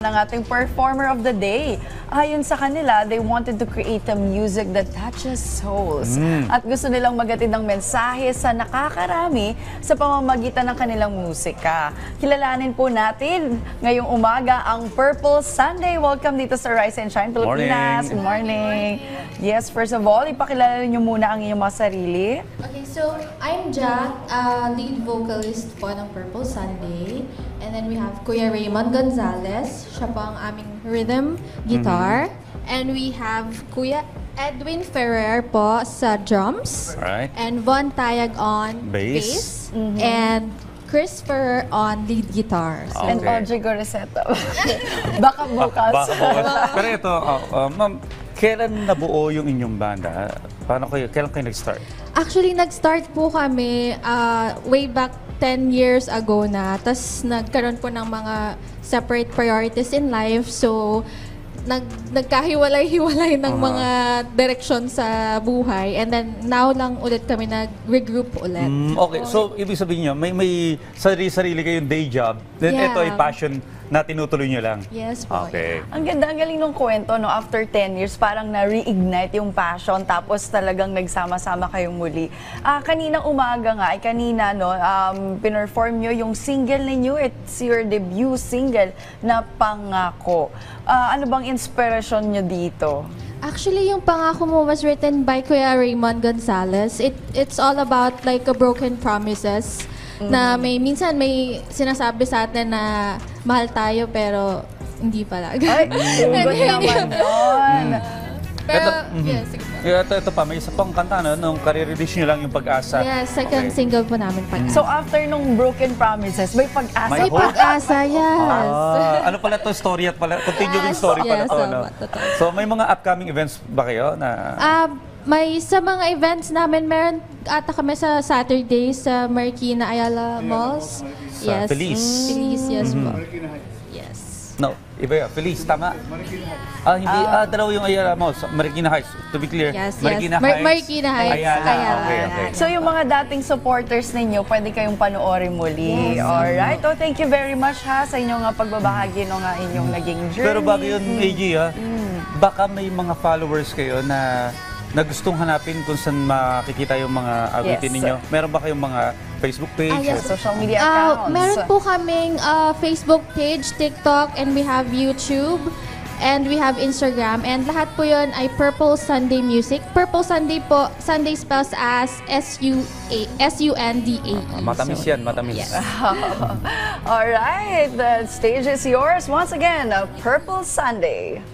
ng ating performer of the day. Ayon sa kanila, they wanted to create a music that touches souls. At gusto nilang magatid ng mensahe sa nakakarami sa pamamagitan ng kanilang musika. Kilalanin po natin ngayong umaga ang Purple Sunday. Welcome dito sa Rise and Shine Pilipinas. Good morning. Yes, first of all, ipakilala niyo muna ang inyong mga sarili. Okay, so I'm Jack, lead vocalist po ng Purple Sunday. And then we have Kuya Raymond Gonzalez, siya po ang aming rhythm guitar. And we have Kuya Edwin Ferrer po sa drums. Alright. And Von Tayag on Bass. And Chris Ferrer on lead guitar. So, And Audrey Goreseto. Baka vocals. Baka vocals. Pero ito, ma'am, kailan nabuo yung inyong banda? Kailan kayo nag-start? actually, nag-start po kami way back 10 years ago na. Tapos nagkaroon po ng mga separate priorities in life. So, nagkahiwalay-hiwalay ng mga direksyon sa buhay. And then, now lang ulit kami nag-regroup ulit. Okay, so ibig sabihin nyo, may sarili-sarili kayong day job. Then Yeah. ito ay passion na tinutuloy nyo lang. Yes po. Okay. Ang ganda, ang galing ng kwento, no? After 10 years, parang na-reignite yung passion, tapos talagang nagsama-sama kayong muli. Kaninang umaga nga, no, pinerform nyo yung single ninyo. It's your debut single na Pangako. Ano bang inspirasyon nyo dito? Actually, yung Pangako Mo was written by Kuya Raymond Gonzalez. It's all about like a broken promises. Na minsan may sinasabi sa atin na mahal tayo pero hindi pala. Ay, hugot naman yun. Pero, Ito, yes, sige po. Ito pa, may isa pang kanta, no? Nung career-release nyo lang yung Pag-asa. Yes, second single po namin Pag-asa. So after nung Broken Promises, may pag-asa May May pa. Pag-asa, yes. Ano pala to story at pala, continuing story pala Yes, to, no? totoo. So may mga upcoming events ba kayo na... May sa mga events namin, meron ata kami sa Saturday sa Marikina Ayala Malls. Sa Feliz. Feliz, yes po. Yes. No, iba yun. Feliz, tama? Hindi. Dalawa yung Ayala Malls. Marikina Heights, to be clear. Yes, Marikina yes. Heights. Marikina Heights, Ayala. Ayala. Okay. So yung mga dating supporters ninyo, pwede kayong panoorin muli. Alright. Oh, thank you very much ha sa inyong pagbabahagi ng inyong naging journey. Pero bago yun, AG, baka may mga followers kayo na gustong hanapin kung saan makikita yung mga awitin Yes. ninyo. Meron ba kayong mga Facebook page? yes. Social media accounts. Meron po kaming Facebook page, TikTok, and we have YouTube. And we have Instagram. And lahat po yun ay Purple Sunday Music. Purple Sunday po, Sunday spells as S-U-N-D-A-E. Matamis yan, matamis. Yes. Alright, the stage is yours. Once again, Purple Sunday.